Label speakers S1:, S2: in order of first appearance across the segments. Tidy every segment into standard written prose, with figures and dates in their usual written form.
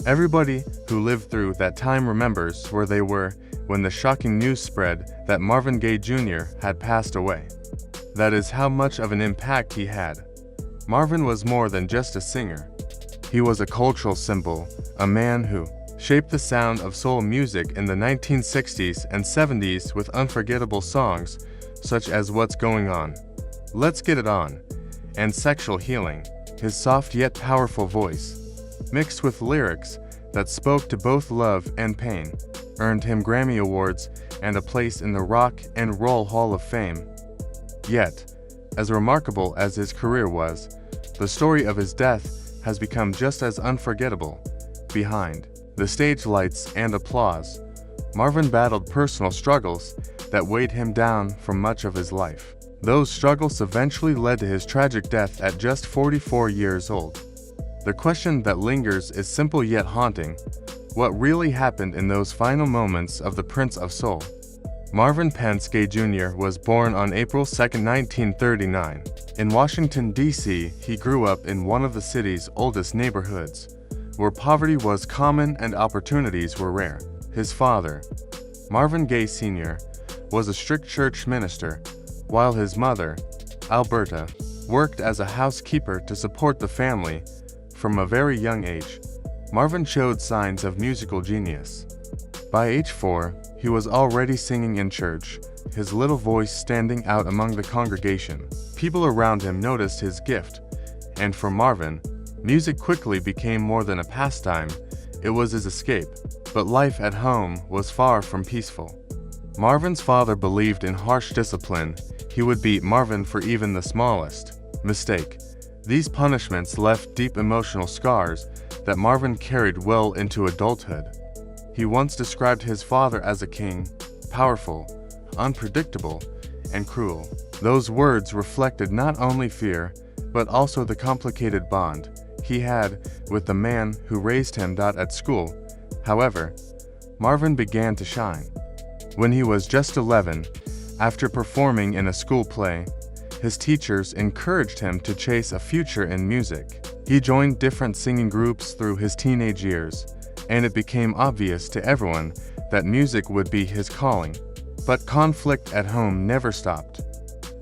S1: Everybody who lived through that time remembers where they were when the shocking news spread that Marvin Gaye Jr. had passed away. That is how much of an impact he had. Marvin was more than just a singer. He was a cultural symbol, a man who shaped the sound of soul music in the 1960s and 70s with unforgettable songs such as What's Going On, Let's Get It On, and Sexual Healing. His soft yet powerful voice, mixed with lyrics that spoke to both love and pain, earned him Grammy Awards and a place in the Rock and Roll Hall of Fame. Yet, as remarkable as his career was, the story of his death has become just as unforgettable. Behind the stage lights and applause, Marvin battled personal struggles that weighed him down for much of his life. Those struggles eventually led to his tragic death at just 44 years old. The question that lingers is simple yet haunting: what really happened in those final moments of the Prince of Soul? Marvin Gaye Jr. was born on April 2, 1939. In Washington, D.C., he grew up in one of the city's oldest neighborhoods, where poverty was common and opportunities were rare. His father, Marvin Gaye Sr., was a strict church minister, while his mother, Alberta, worked as a housekeeper to support the family. From a very young age, Marvin showed signs of musical genius. By age 4, he was already singing in church, his little voice standing out among the congregation. People around him noticed his gift, and for Marvin, music quickly became more than a pastime. It was his escape. But life at home was far from peaceful. Marvin's father believed in harsh discipline. He would beat Marvin for even the smallest mistake. These punishments left deep emotional scars that Marvin carried well into adulthood. He once described his father as a king, powerful, unpredictable, and cruel. Those words reflected not only fear, but also the complicated bond he had with the man who raised him. At school, however, Marvin began to shine. When he was just 11, after performing in a school play, his teachers encouraged him to chase a future in music. He joined different singing groups through his teenage years, and it became obvious to everyone that music would be his calling. But conflict at home never stopped.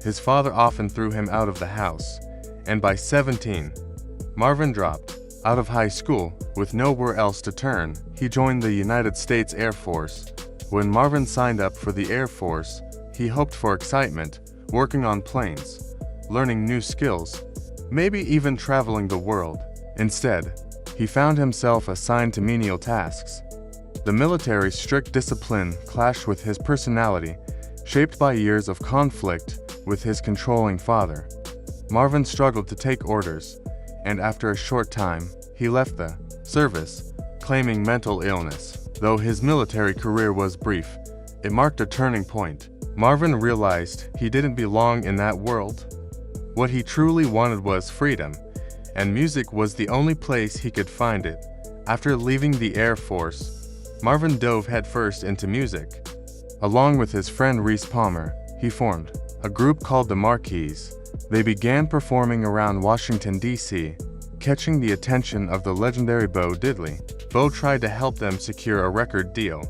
S1: His father often threw him out of the house, and by 17, Marvin dropped out of high school with nowhere else to turn. He joined the United States Air Force. When Marvin signed up for the Air Force, he hoped for excitement, working on planes, learning new skills, maybe even traveling the world. Instead, he found himself assigned to menial tasks. The military's strict discipline clashed with his personality, shaped by years of conflict with his controlling father. Marvin struggled to take orders, and after a short time, he left the service, claiming mental illness. Though his military career was brief, it marked a turning point. Marvin realized he didn't belong in that world. What he truly wanted was freedom, and music was the only place he could find it. After leaving the Air Force, Marvin dove headfirst into music. Along with his friend Reese Palmer, he formed a group called the Marquis. They began performing around Washington, D.C., catching the attention of the legendary Bo Diddley. Bo tried to help them secure a record deal,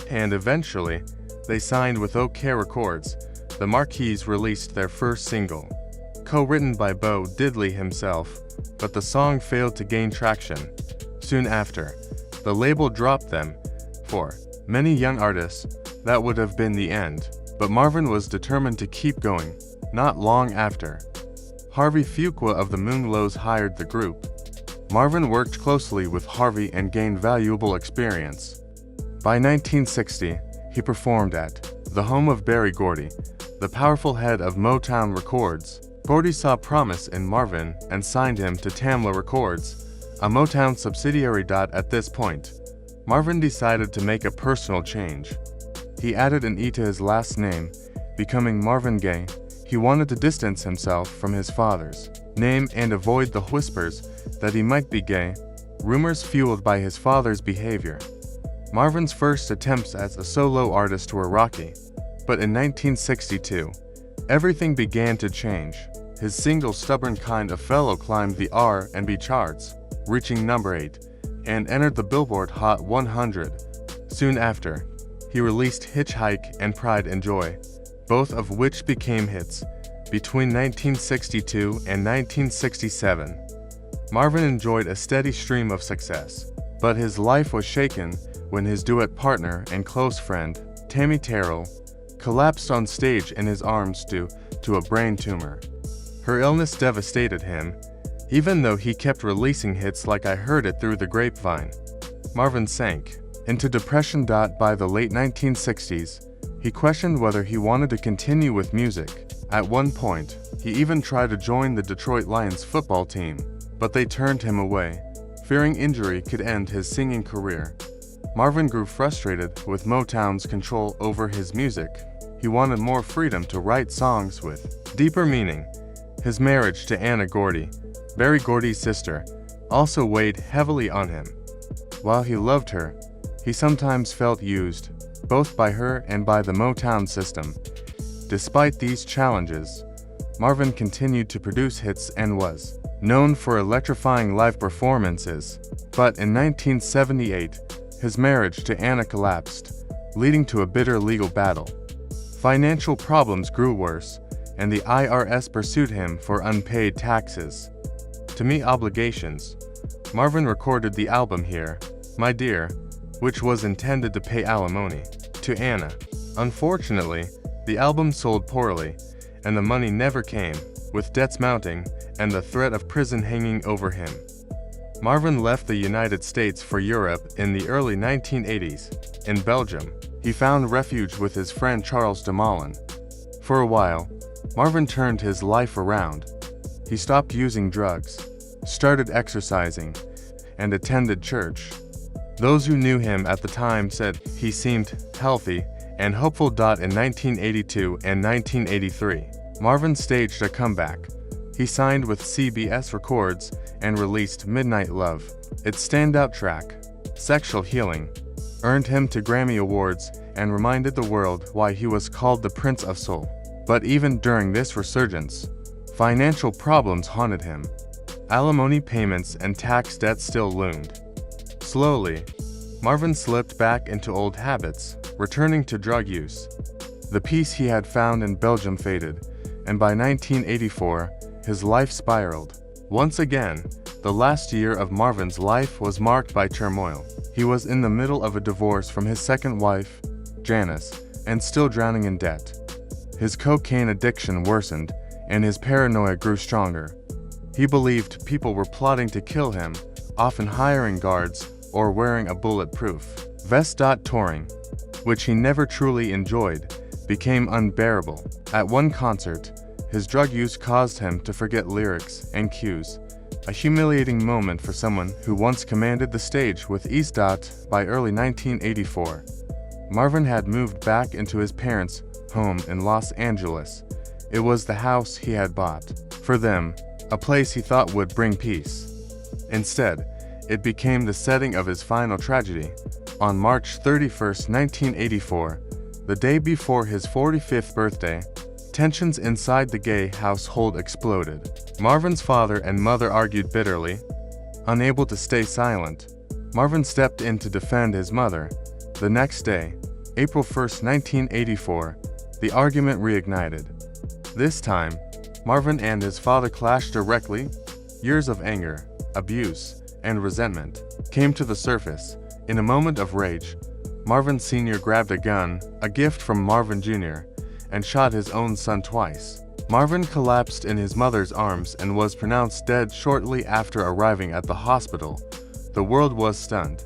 S1: and eventually, they signed with OK Records. The Marquis released their first single, co-written by Bo Diddley himself, but the song failed to gain traction. Soon after, the label dropped them. For many young artists, that would have been the end, but Marvin was determined to keep going. Not long after, Harvey Fuqua of the Moonglows hired the group. Marvin worked closely with Harvey and gained valuable experience. By 1960, he performed at the home of Berry Gordy, the powerful head of Motown Records. Gordy saw promise in Marvin and signed him to Tamla Records, a Motown subsidiary. At this point, Marvin decided to make a personal change. He added an E to his last name, becoming Marvin Gaye. He wanted to distance himself from his father's name and avoid the whispers that he might be gay, rumors fueled by his father's behavior. Marvin's first attempts as a solo artist were rocky, but in 1962, everything began to change. His single Stubborn Kind of Fellow climbed the R&B charts, reaching number 8. and entered the Billboard Hot 100. Soon after, he released Hitchhike and Pride and Joy, both of which became hits. Between 1962 and 1967, Marvin enjoyed a steady stream of success, but his life was shaken when his duet partner and close friend, Tammy Terrell, collapsed on stage in his arms due to a brain tumor. Her illness devastated him, even though he kept releasing hits like I Heard It Through the Grapevine. Marvin sank into depression. By the late 1960s, he questioned whether he wanted to continue with music. At one point, he even tried to join the Detroit Lions football team, but they turned him away, fearing injury could end his singing career. Marvin grew frustrated with Motown's control over his music. He wanted more freedom to write songs with deeper meaning. His marriage to Anna Gordy, Berry Gordy's sister, also weighed heavily on him. While he loved her, he sometimes felt used, both by her and by the Motown system. Despite these challenges, Marvin continued to produce hits and was known for electrifying live performances. But in 1978, his marriage to Anna collapsed, leading to a bitter legal battle. Financial problems grew worse, and the IRS pursued him for unpaid taxes. To meet obligations, Marvin recorded the album Here, My Dear, which was intended to pay alimony to Anna. Unfortunately, the album sold poorly, and the money never came, with debts mounting and the threat of prison hanging over him. Marvin left the United States for Europe in the early 1980s. In Belgium, he found refuge with his friend Charles de Moulin. For a while, Marvin turned his life around. He stopped using drugs, started exercising, and attended church. Those who knew him at the time said he seemed healthy and hopeful. In 1982 and 1983, Marvin staged a comeback. He signed with CBS Records and released Midnight Love. Its standout track, Sexual Healing, earned him 2 Grammy Awards and reminded the world why he was called the Prince of Soul. But even during this resurgence, financial problems haunted him. Alimony payments and tax debt still loomed. Slowly, Marvin slipped back into old habits, returning to drug use. The peace he had found in Belgium faded, and by 1984, his life spiraled. Once again, the last year of Marvin's life was marked by turmoil. He was in the middle of a divorce from his second wife, Janice, and still drowning in debt. His cocaine addiction worsened, and his paranoia grew stronger. He believed people were plotting to kill him, often hiring guards or wearing a bulletproof vest. Touring, which he never truly enjoyed, became unbearable. At one concert, his drug use caused him to forget lyrics and cues, a humiliating moment for someone who once commanded the stage with ease. By early 1984, Marvin had moved back into his parents' home in Los Angeles. It was the house he had bought for them, a place he thought would bring peace. Instead, it became the setting of his final tragedy. On March 31, 1984, the day before his 45th birthday, tensions inside the Gaye household exploded. Marvin's father and mother argued bitterly. Unable to stay silent, Marvin stepped in to defend his mother. The next day, April 1, 1984, the argument reignited. This time, Marvin and his father clashed directly. Years of anger, abuse, and resentment came to the surface. In a moment of rage, Marvin Sr. grabbed a gun, a gift from Marvin Jr., and shot his own son twice. Marvin collapsed in his mother's arms and was pronounced dead shortly after arriving at the hospital. The world was stunned.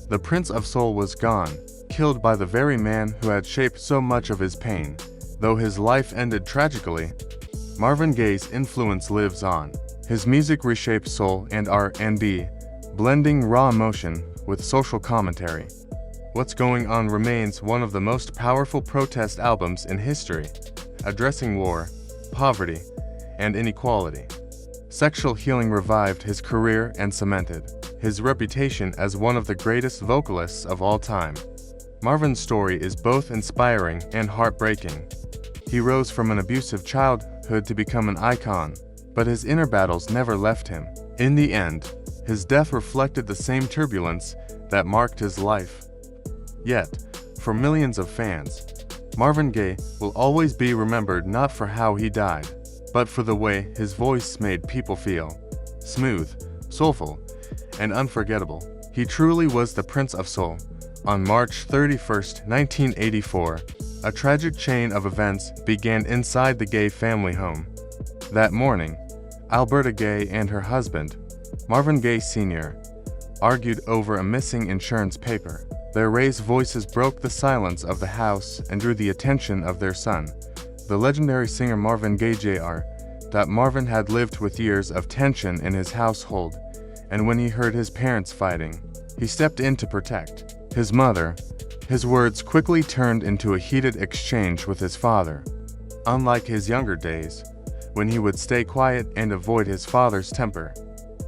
S1: The Prince of Soul was gone, killed by the very man who had shaped so much of his pain. Though his life ended tragically, Marvin Gaye's influence lives on. His music reshaped soul and R&B, blending raw emotion with social commentary. What's Going On remains one of the most powerful protest albums in history, addressing war, poverty, and inequality. Sexual Healing revived his career and cemented his reputation as one of the greatest vocalists of all time. Marvin's story is both inspiring and heartbreaking. He rose from an abusive childhood to become an icon, but his inner battles never left him. In the end, His death reflected the same turbulence that marked his life. Yet, for millions of fans, Marvin Gaye will always be remembered not for how he died, but for the way his voice made people feel. Smooth, soulful, and unforgettable. He truly was the Prince of Soul. On March 31, 1984, a tragic chain of events began inside the Gaye family home. That morning, Alberta Gaye and her husband, Marvin Gaye Sr., argued over a missing insurance paper. Their raised voices broke the silence of the house and drew the attention of their son, the legendary singer Marvin Gaye Jr. Marvin had lived with years of tension in his household, and when he heard his parents fighting, he stepped in to protect his mother. His words quickly turned into a heated exchange with his father. Unlike his younger days, when he would stay quiet and avoid his father's temper,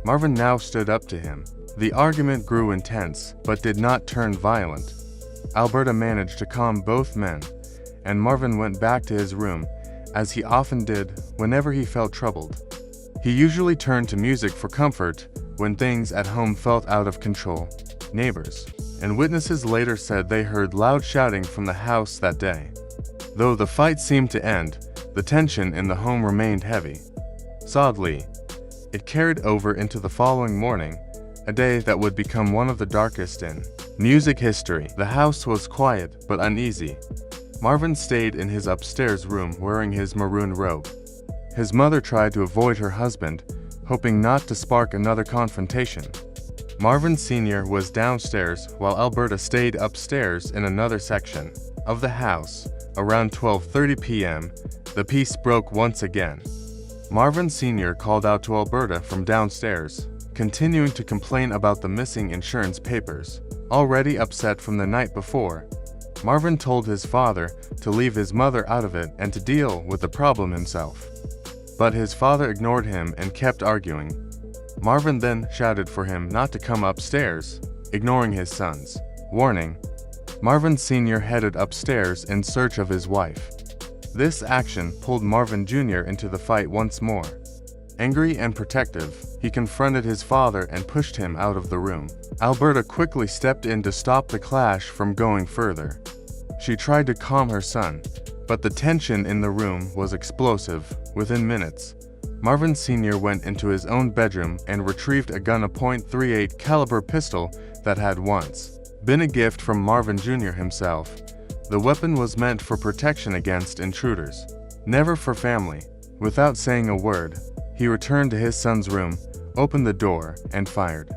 S1: Marvin now stood up to him. The argument grew intense, but did not turn violent. Alberta managed to calm both men, and Marvin went back to his room, as he often did whenever he felt troubled. He usually turned to music for comfort when things at home felt out of control. Neighbors and witnesses later said they heard loud shouting from the house that day. Though the fight seemed to end, the tension in the home remained heavy. Sadly, it carried over into the following morning, a day that would become one of the darkest in music history. The house was quiet but uneasy. Marvin stayed in his upstairs room wearing his maroon robe. His mother tried to avoid her husband, hoping not to spark another confrontation. Marvin Sr. was downstairs while Alberta stayed upstairs in another section of the house. Around 12:30 p.m., the peace broke once again. Marvin Sr. called out to Alberta from downstairs, continuing to complain about the missing insurance papers. Already upset from the night before, Marvin told his father to leave his mother out of it and to deal with the problem himself. But his father ignored him and kept arguing. Marvin then shouted for him not to come upstairs, ignoring his son's warning. Marvin Sr. headed upstairs in search of his wife. This action pulled Marvin Jr. into the fight once more. Angry and protective, he confronted his father and pushed him out of the room. Alberta quickly stepped in to stop the clash from going further. She tried to calm her son, but the tension in the room was explosive. Within minutes, Marvin Sr. went into his own bedroom and retrieved a gun, a .38 caliber pistol that had once been a gift from Marvin Jr. himself. The weapon was meant for protection against intruders, never for family. Without saying a word, he returned to his son's room, opened the door, and fired.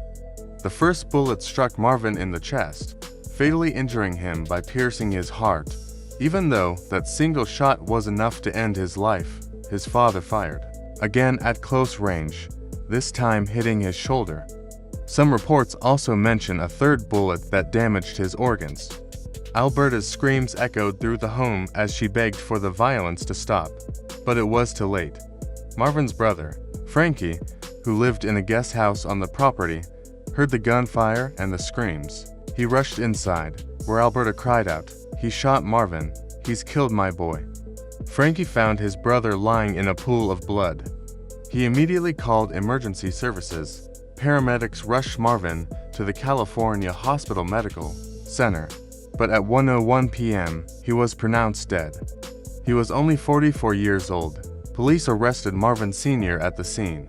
S1: The first bullet struck Marvin in the chest, fatally injuring him by piercing his heart. Even though that single shot was enough to end his life, his father fired again at close range, this time hitting his shoulder. Some reports also mention a third bullet that damaged his organs. Alberta's screams echoed through the home as she begged for the violence to stop, but it was too late. Marvin's brother, Frankie, who lived in a guest house on the property, heard the gunfire and the screams. He rushed inside, where Alberta cried out, "He shot Marvin. He's killed my boy." Frankie found his brother lying in a pool of blood. He immediately called emergency services. Paramedics rushed Marvin to the California Hospital Medical Center, but at 1:01 p.m., he was pronounced dead. He was only 44 years old. Police arrested Marvin Sr. at the scene.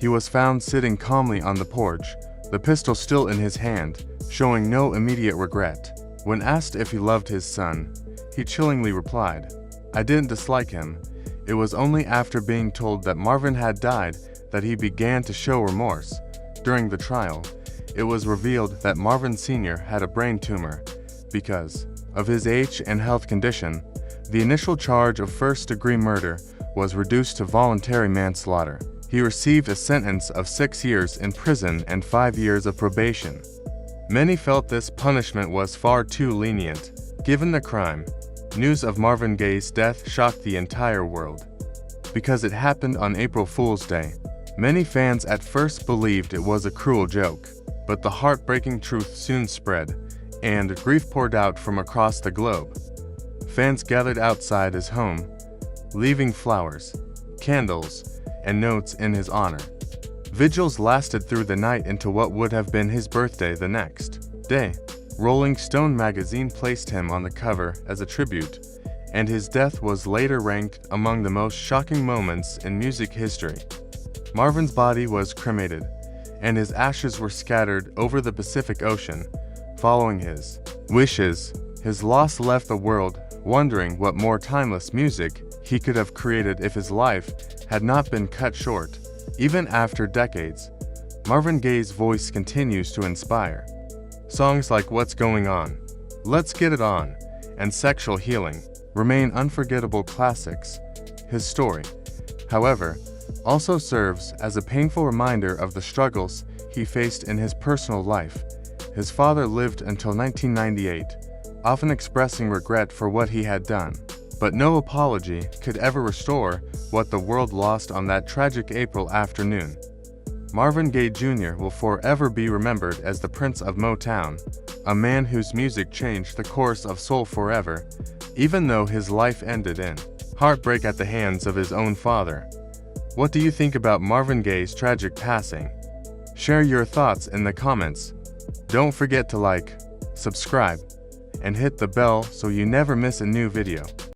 S1: He was found sitting calmly on the porch, the pistol still in his hand, showing no immediate regret. When asked if he loved his son, he chillingly replied, "I didn't dislike him. It was only after being told that Marvin had died that he began to show remorse." During the trial, it was revealed that Marvin Sr. had a brain tumor. Because of his age and health condition, the initial charge of first-degree murder was reduced to voluntary manslaughter. He received a sentence of 6 years in prison and 5 years of probation. Many felt this punishment was far too lenient, given the crime. News of Marvin Gaye's death shocked the entire world. Because it happened on April Fool's Day, many fans at first believed it was a cruel joke, but the heartbreaking truth soon spread, and grief poured out from across the globe. Fans gathered outside his home, leaving flowers, candles, and notes in his honor. Vigils lasted through the night into what would have been his birthday the next day. Rolling Stone magazine placed him on the cover as a tribute, and his death was later ranked among the most shocking moments in music history. Marvin's body was cremated, and his ashes were scattered over the Pacific Ocean. Following his wishes, his loss left the world wondering what more timeless music he could have created if his life had not been cut short. Even after decades, Marvin Gaye's voice continues to inspire. Songs like What's Going On, Let's Get It On, and Sexual Healing remain unforgettable classics. His story, however, also serves as a painful reminder of the struggles he faced in his personal life. His father lived until 1998, often expressing regret for what he had done, but no apology could ever restore what the world lost on that tragic April afternoon. Marvin Gaye Jr. will forever be remembered as the Prince of Motown, a man whose music changed the course of soul forever, even though his life ended in heartbreak at the hands of his own father. What do you think about Marvin Gaye's tragic passing? Share your thoughts in the comments. Don't forget to like, subscribe, and hit the bell so you never miss a new video.